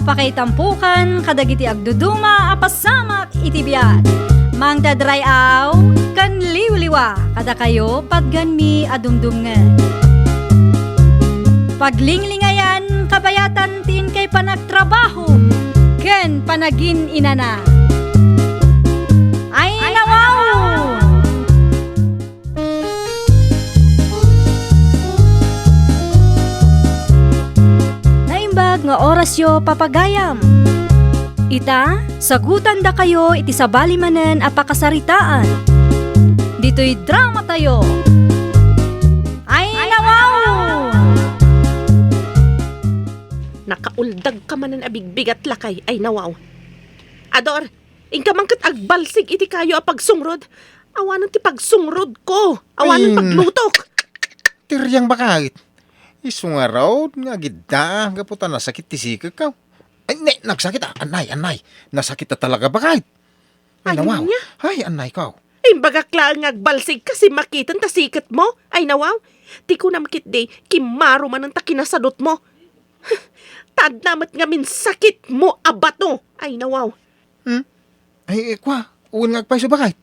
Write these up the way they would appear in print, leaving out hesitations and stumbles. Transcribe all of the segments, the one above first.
Apakaitampukan kadagiti agduduma apasamak iti biat. Mang dadrayaw kan liwliwa kada kayo patgan mi adumdumngen. Paglinglingayan kabayatan tin kay panagtrabaho ken panagin inana. Ay nawaw! Naimbag nga orasyo papagayam. Ita, sagutan da kayo iti sabali manen apakasaritaan. Dito'y drama tayo. Ay nawaw! Nakauldag ka manen abigbigat lakay, ay nawaw. Ador, ingka mangkat agbalsig iti kayo a pagsungrod. Awanan ti pagsungrod ko. Awanan Ay, paglutok. Tiryang bakit? Isungaraw nga gidda gaputan na sakit ti sikag ka. Ay, nagsakit anay. Nasakit na talaga bakit? Ay, Ayun nawaw. niya. Ay, anay ka. Ay bagakla nga agbalsig kasi makitan ta sikat mo. Ay nawaw. Ti ko na makit de, kimaro man ang takinasadot mo. Tad namat nga min sakit mo abato. Ay nawaw. Ay, kwa. Uwan nga agpaiso bakit?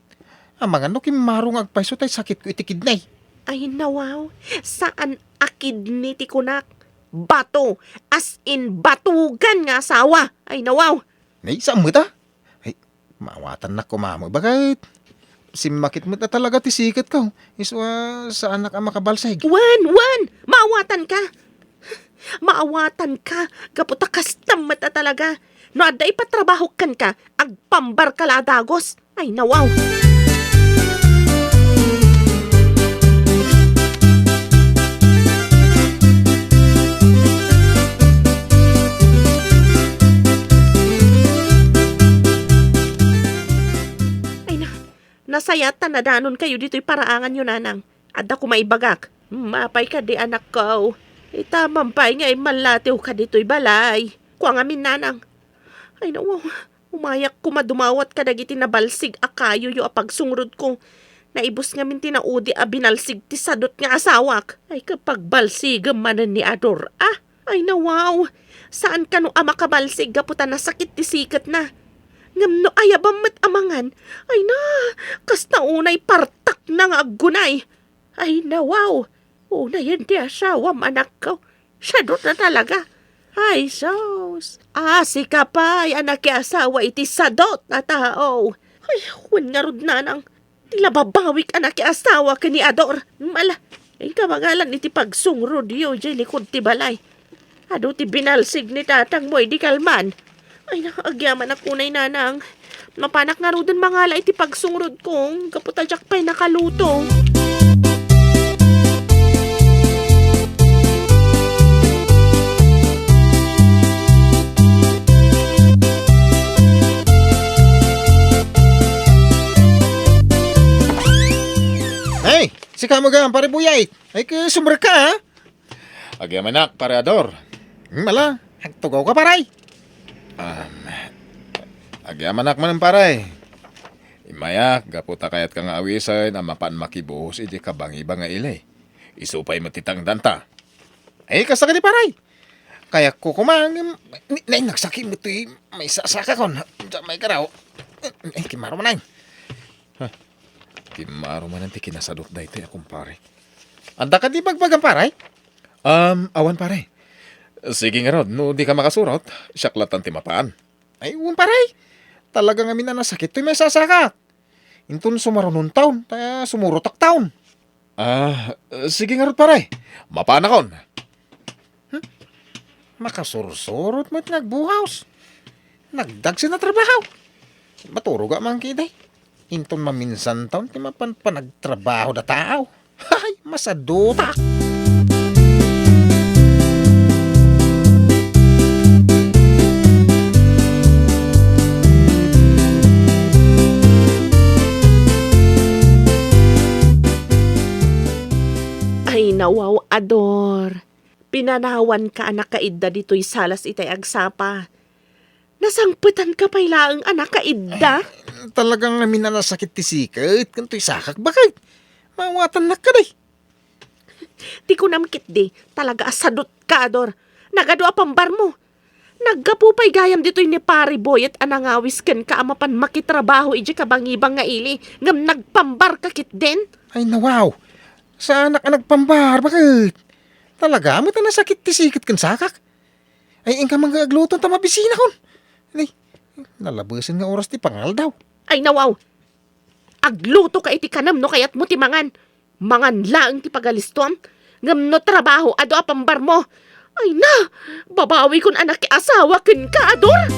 Amang ano kimaro nga agpaiso tayo sakit ko itikid na eh. Ay nawaw. Saan akid ni ti kunak? Bato. As in batugan nga asawa. Ay nawaw. Ay, saan mo ta? Ay, mawatan na ko mamo. Bakit? Simakit mo na talaga ti sikat ka. Iswa sa anak ang makabalsig. Wan! Maawatan ka! Maawatan ka! Gaputa kastam mata talaga! No adda ipatrabaho kan ka, agpambar ka ladagos! Ay nawaw! Ay na, nasayatan na danon kayo dito'y paraangan yun, nanang. Adda ko maibagak. Mapay ka di anak ko. Itamampay nga malatiw ka dito'y balay. Kuang amin nanang. Ay nawaw, umayak ko madumawat ka dagiti nabalsig akayo yo apagsungrod ko. Naibos nga min tinaudi a binalsig ti sadot nga asawak. Ay kapag balsig manan ni Ador. Ay nawaw. Saan ka no ama kabalsig gaputan na sakit ti sikat na. Ngam no ayabam mat amangan. Ay na, kasta unay partak na nga aggunay. Ay nawaw. Una yan ti asawam anak ko. Siya doon na talaga. Ay sos. Si kapay anak ki asawa iti sadot na tao. Ay, huwag nga rod nanang. Tila babawik anak ki asawa ka ni Ador. Mala, ay kamagalan iti pagsungrod yo dyan likod ti balay. Ado ti binalsig ni tatang mo di kalman. Ay nakagyaman ako unay nanang. Mapanak nga rodon mangala iti pagsungrod kong kaputadyak pa'y nakaluto. Ay, si kamagang pare buyay. Ay, sumber ka ha? Agyamanak, pareador. Mala, tugaw ka paray. Agyamanak man ang paray. Imayak, gaputa kayat kang awisay na mapan makibuhos iti kabangiba nga ilay. Isupay matitang danta. Ay, kasaka ni paray. Kaya ko kumang, nagsaki mo ito'y may sasaka kon. May karaw. Ay, kimaro man ay. Kimaro man ang tikinasadot na ito akong pare. Anda ka di bagbagang paray? Awan pare. Sige nga rod, no di ka makasurot, siyaklatan ti mapaan. Ay, uwan paray. Talagang amin na nasakit to'y may sasaka. Intun sumarunon taon, kaya sumurotak taon. Sige nga rod paray. Mapaan akon. Makasursurot mo't nagbuhaws. Nagdagsin na trabaho. Maturo ka man kiday. Intun maminsan taon, ti mapan panagtrabaho na tao. Ay, masadutak. Ay nawaw Ador. Pinanawan ka anak kaidda dito'y salas itay agsapa. Nasangputan ka pailaang anak kaidda? Talagang namin na nasakit ti sikat. Kanto'y sakak, bakit? Mawatan na ka day. Di ko namkit di. Talaga asadot ka Ador. Nagado apambar mo. Naggapupay gayam dito'y ni pari boy at anangawis ken ka amapan makitrabaho iji kabangibang nga ili. Ngam nagpambar ka kit din. Ay nawaw, sa anak ang nagpambar, bakit? Talaga, mo ta nasakit ti sikit kan sakak. Ay ingka mga agluton ta mabisina kon. Ay, nalabasin nga oras ti pangal daw. Ay nawaw, agluto ka iti kanam no kayat mo ti mangan. Mangan laang ti pagalistom. Ngam no trabaho ado apambar mo. Ay na, babawi kon anak ki asawa ken ka ador.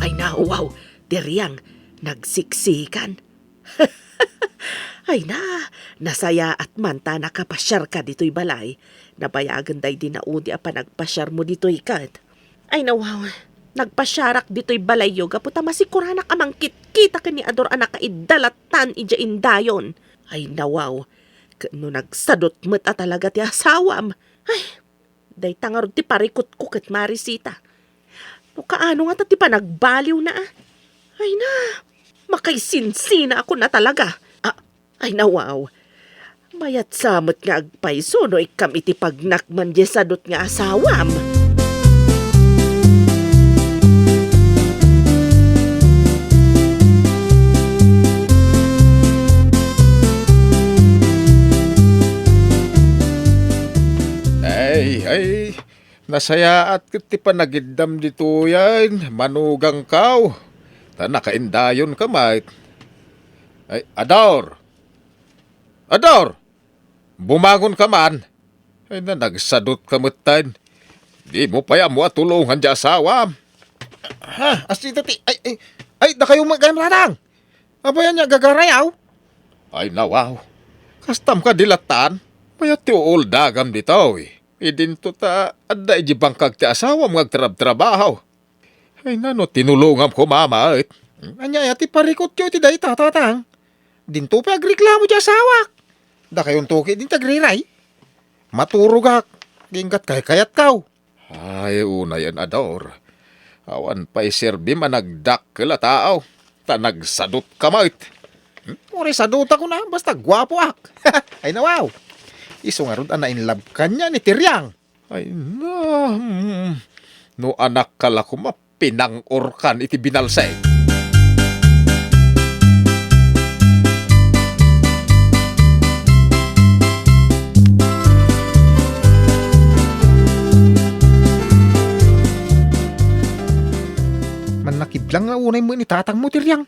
Ay na, wow, deriyang nagsiksikan. Ay na, nasaya at manta nakapasyar ka dito'y balay. Nabayagan day dinaudi apa nagpasyar mo dito'y kat. Ay na wow, nagpasyarak dito'y balay yoga puta masikuranak amang kita ka ni Ador anak kaidalatan ija indayon. Ay na wow, no nagsadot met a talaga ti asawam. Ay, day tangarod ti parikot ko kat Marisita. No kaano nga ti pa nagbaliw na ah. Ay na, makaisinsin ako na talaga. Ay na wow, mayat samot nga agpaiso no ikam iti pagnakman di sadot nga asawam. Ay, nasaya at ti panagidam dito yan, manugang kaw. Ta nakaindayon ka, mate. Ay, Ador! Ador! Bumangon ka man. Ay na nagsadot ka mutan. Di mo pa mo at tulungan di asawa. Ha? Asita ti. Ay, na kayo mag-amratang. Abayan niya gagarayaw. Ay, nawaw. Kastam ka dilatan. Mayat ti uol dagam dito eh. Idinto ta, adda iji bangkag ti asawa mga trabaho. Ay nano, tinulungam ko mama it. Anya ti parikot yo ti day tatatang. Dinto pa agreklamo di asawa. Da kayong tuki din tagriray. Maturugak, gingat kayat kaw. Ay una yan Ador. Awan pa'y serbi managdak kala tao. Ta nagsadot kamait. Uri sadot ako na, basta gwapo ak. Ay nawaw. Iso nga ron na in love ka niya ni Tiryang. Ay na, no anak kala ko mapinangorkan iti binalsay. Manakiblang nga unay mo ni tatang mo Tiryang.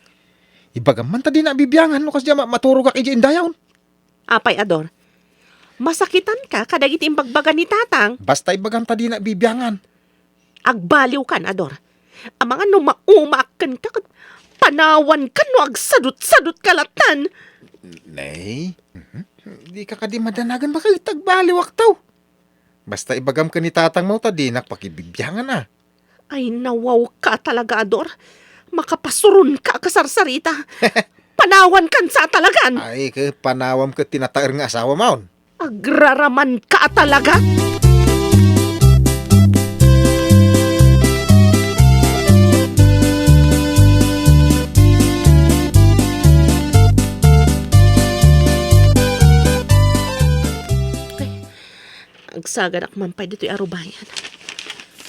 Ibagaman ta din na bibiyangan no kasi maturog ak iji indayaw. Apay Ador, masakitan ka kadagit imbagbagan ni tatang. Basta ibagam ta din na bibiyangan. Agbaliw kan Ador. Ang mga no maumakan ka, panawan ka no agsadot-sadot kalatan. Nay, di ka kadi madanagan baka itagbaliw aktaw. Basta ibagam ka ni tatang mo ta din pakibibyangan na. Ay nawaw ka talaga Ador. Makapasurun ka kasarsarita. Panawan kan sa talagan. Ay, panawam ka tinataer nga asawa maon. Agraraman ka talaga. Agsaganak mampay dito'y arubayan.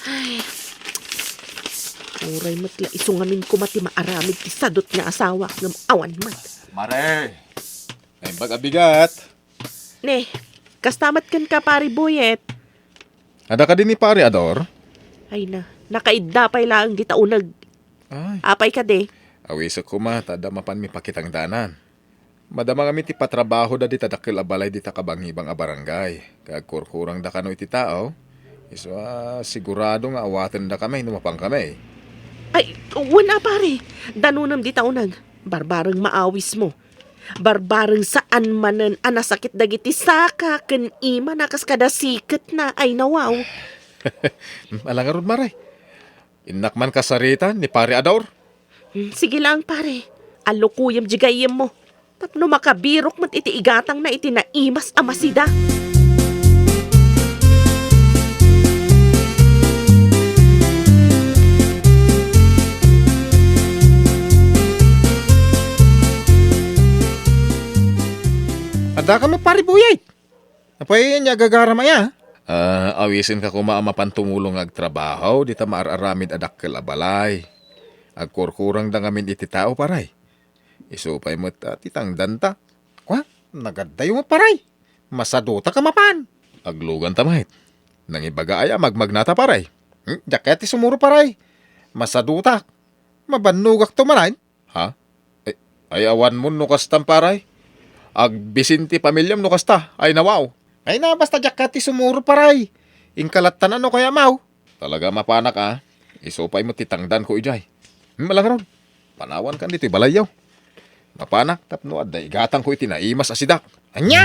Ay, uray matla isungamin ko mati maaramid ti sadot nga asawa ng awan man. Mare, ay bagabigat. Ne, kastamat kan ka pari boyet. Ada ka din ni pare Ador? Ay na, nakaidapay lang di taunag. Ay, Apay ka de. awisa ko ma, tada mapan mi pakitang danan. Madama kami ti patrabaho da di tadakil abalay di takabangibang a barangay. Kagkurkurang da kano iti tao. Iso sigurado nga awatan da kami, numapang kami. Ay, wala pare. Danunam di taunag. Barbarang maawis mo. Barbarang saan manan anasakit dagiti saka ken ima nakas kada siket na ay nawaw. Alangarod maray. Inakman kasaritan ni pare Ador. Sige lang pare. Alukuyam jigayem mo. Tapno makabirok mat iti igatang na iti naimas amasida. Ada ka maparibuyay. Apay niya gagaramaya. Awisin ka kumaamapan tumulong ag trabaho, di ta maararamid adak kalabalay. Ag kurkurang da ngamin iti tao paray. Isupay mo titang danta. Kwa, nagadayo mo paray. Masaduta ka mapan. Aglugan tamahit. Nang ibaga ay magmagnata paray. Jaket ti sumuro paray. Masaduta. Mabanugak tumanay. Ha? Ay awan mo nukas paray. Ag bisinti pamilyam nukasta. Ay nawaw. Ay na basta jaket ti sumuro paray. Ingkalatan ano kaya mau. Talaga mapanak Isupay mo titangdan ko ijay. Malang ron. Panawan kan dito'y balayaw. Mapanak tapno at daigatang ko itinaimas asidak. Anya!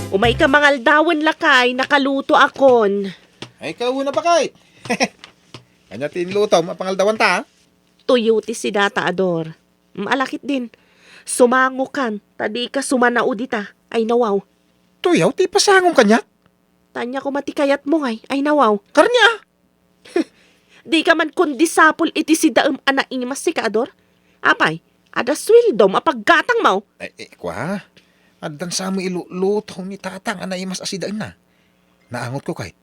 Umay ka mangaldawan lakay, nakaluto akon. Ay kauna pa kahit. Kanya tinlutaw, mapangaldawan ta Tuyo ti si Data Ador. Maalakit din. Sumango kan, tadi ka sumanao dita. Ay nawaw. Tuyaw, ti pasangong kanya. Tanya ko matikayat mo ngay. Ay nawaw. Karnya. Di ka man kundi sapul iti si daem anaimas si Kaador. Apay, ada sweldo mapaggatang mo. Kwa. Adan sa mo ilulutaw ni tatang anaimas asidaan na. Naangot ko kahit.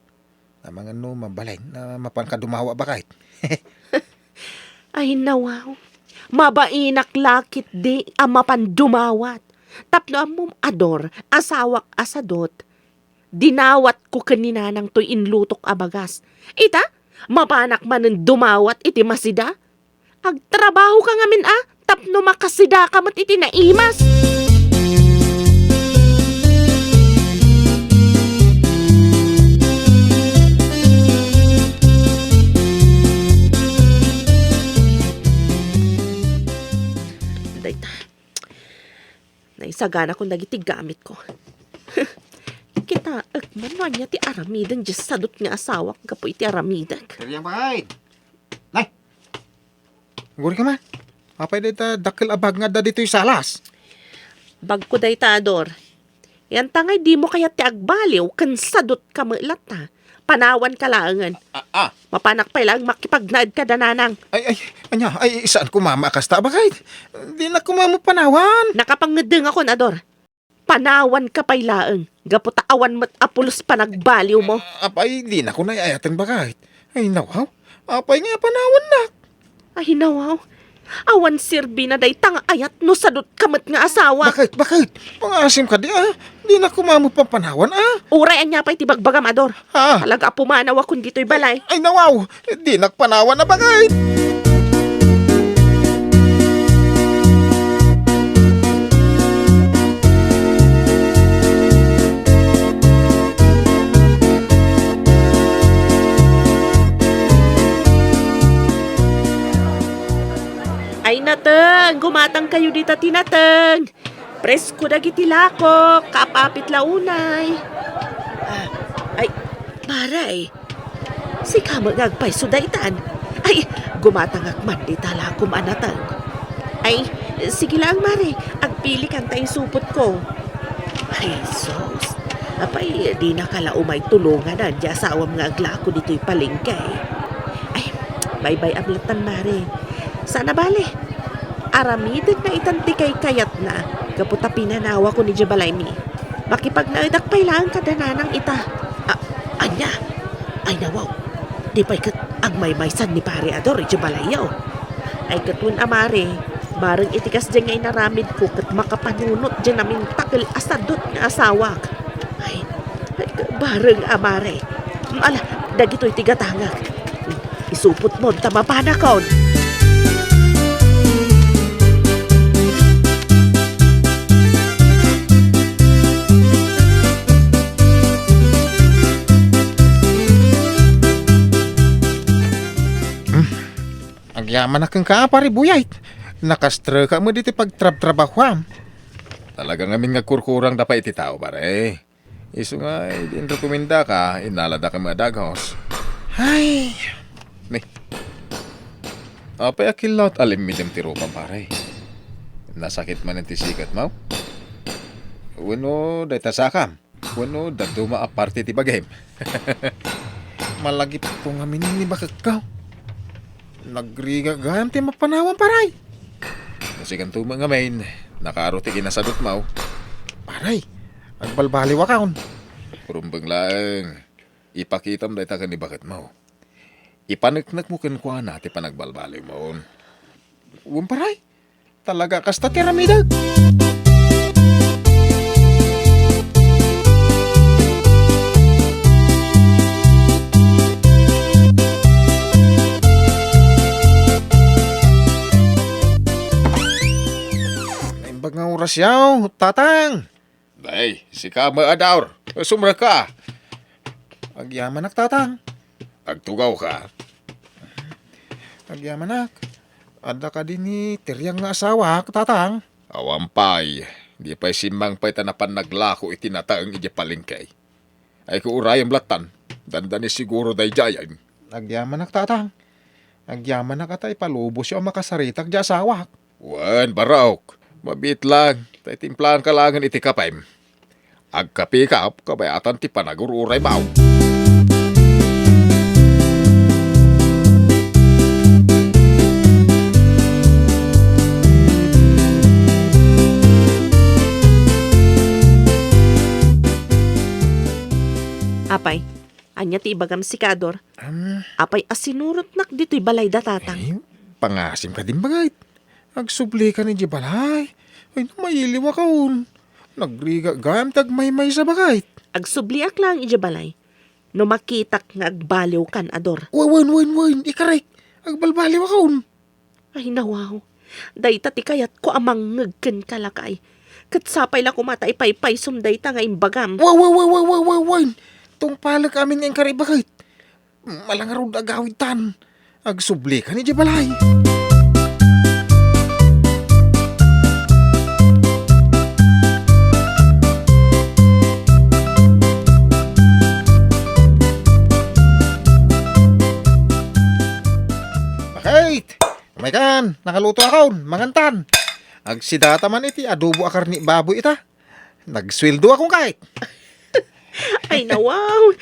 Na mga no mabalay na mapankadumawa ba kahit. Ay nawaw. Mabainak lakit di ang mapandumawat. Tapno amom Ador, asawak asadot. Dinawat ko kanina ng to'y inlutok abagas. Ita, mapanak man ng dumawat iti masida. Agtrabaho ka ngamin tapno makasida ka mat iti naimas. Naisagana kong dagiti gamit ko. Kita, agman niya ti aramidan diyas sadot nga asawak kapo iti aramidan. Karyang bakit. Nay. Guri ka man. Apay dita dakil abag nga da dito'y salas. Bag ko day Ador. Yan tangay di mo kaya ti agbaliw kan sadot ka maalat Panawan ka laangan. Mapanak pa lang makipagnaad ka dananang. Ay, saan kumama kasta bakit? Di na kumama panawan. Nakapangedeng ako, Ador. Panawan ka pa'y laang. Gaputa awan mat apulos pa nagbaliw mo. Apay, di na ko na ayatan bakit? Ay, nawaw. Apay nga panawan na. Ay, nawaw. Awan sirbi na day tang ayat no sadot kamat nga asawa. Bakit? Pangasim ka di Di na kumama pa panawan Uray anya pa'y tibagbagam, Ador. Talaga pumanaw akong dito'y balay. Ay, nawaw. Di nakpanawan na bakit? Ay nateng, gumatang kayo dita tinateng. Presko dagiti lako, kapapit launay. Ay, maray. Si kamo gagpay sudaitan. Ay, gumatang akman dita lakom anatang. Ay, sige lang mare, agpili kan tayo supot ko. Ay, sos. Apay, di nakalaumay tulungan na di asawam nga aglako dito'y palengkay. Ay, bye-bye ablatan mare. Sana bale. Aramidan na itanti kay kayat na. Kaputa pinanawa ko ni Jabalaymi. Makipag-naidak pailangan ka dananang ita. Anya? Ay nawaw. Di pa'y kat ang maymaysan ni pare Ador Jabalayaw. Ay katun amare. Barang itikas dyan ngay naramid ko kat makapanunot dyan namin takil asadot nga asawak. Ay barang amare. Ala, dagito'y tigatangag. Isupot mo, tamapanakon. Yaman na kang kaapari buyay. Nakastra ka mo dito pagtrab-trabahwam. Talaga ngamin nga kurkurang dapat iti tao pare. Iso nga, din rekomenda ka, inalada ka mga daghos. Ay, ni. Apay akilot alim midem tirupan pare. Nasakit man ang tisikat mo. Uno, day tasakam. Kuno, daduma aparte ti bagay. Malagi pa itong aminin ni bakakaw. Nagriga gayam ti mapanawan paray. Kasi kan tuma nga main, nakaro ti ginasadot mau. Paray, agbalbaliw akaon. Purumbang lang, ipakitam dahi taga ni bakit mau. Ipanagnak mo kinukuha natin pa nagbalbaliw mo. Paray, talaga kasta tiramidag. Naimbag nga oras yaw, tatang. Day, si Kama Adaur, sumra ka. Agyaman nak tatang. Agtugaw ka. Agyaman nak. Ada ka din ni tiryang nga asawa, tatang. Awampay, di pa'y simbang pa'y tanapan naglako itinataang iji palingkay. Ay ko urayang blatan, dandani siguro day jayan. Agyaman nak tatang. Agyaman nak atay palubos yung makasaritak di asawa. Wan, baraok. Mabit lang, tay timplahan ka langan iti kapay. Agkapikap, kabayatan ti panagururay bao. Apay, anya ti ibagam sikador. Apay asinurot nak dito'y balay da tatang. Ay, pangasim ka din bagay. Agsubli ka ni balay. Ay, mayiliwa kaon. Nagriga gayam tagmay-may sa bagay. Agsubliak lang iji balay. No makitak nga agbaliw kan ador. Wain, ikarek. Agbalbaliw kaon. Ay nawaw. Dayta ti kayat ko amang ngagken kalakay. Katsapay la kumata ipaypay sumday ta nga imbagam. Wain. Tung palag amin ngayong karibagay. Malangarod agawid tan. Agsubli ka ni balay. Bakit? Kumaykan, nakaluto akon, mangantan. Agsidata man iti, adobo akar ni baboy ita. Nagsweldo akong kahit. Ay nawaw.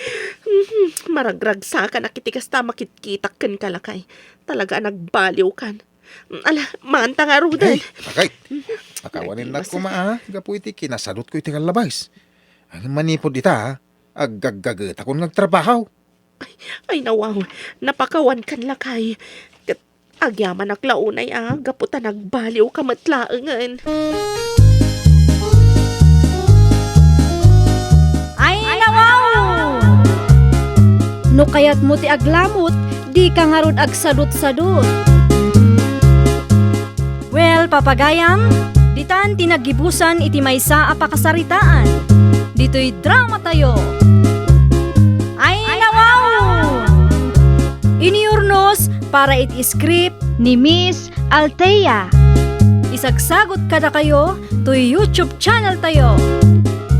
Maragrag sa ka nakitikas ta makitkitak kan kalakay. Talaga nagbaliw kan. Ala, maanta nga rudan. Bakit? Akawanin na kuma gapu iti kinasadot ko iti kalabais. Ang manipod ita, aggaggagat akong nagtrabaho. Ay nawaw. Napakawan kan lakay. Agyaman aklaunay gaputa nagbaliw ka matlaangan. No kayat mo ti aglamot, di ka nga rod agsadot-sadot. Well, papagayam, ditan tinagibusan iti maysa a pakasaritaan. Dito'y drama tayo. Ay nawaw! Iniurnos para iti script ni Miss Althea. Isagsagot kada kayo to YouTube channel tayo.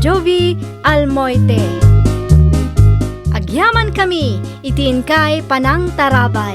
Jovi Almoite. Agyaman kami, itin kay Panang Tarabay.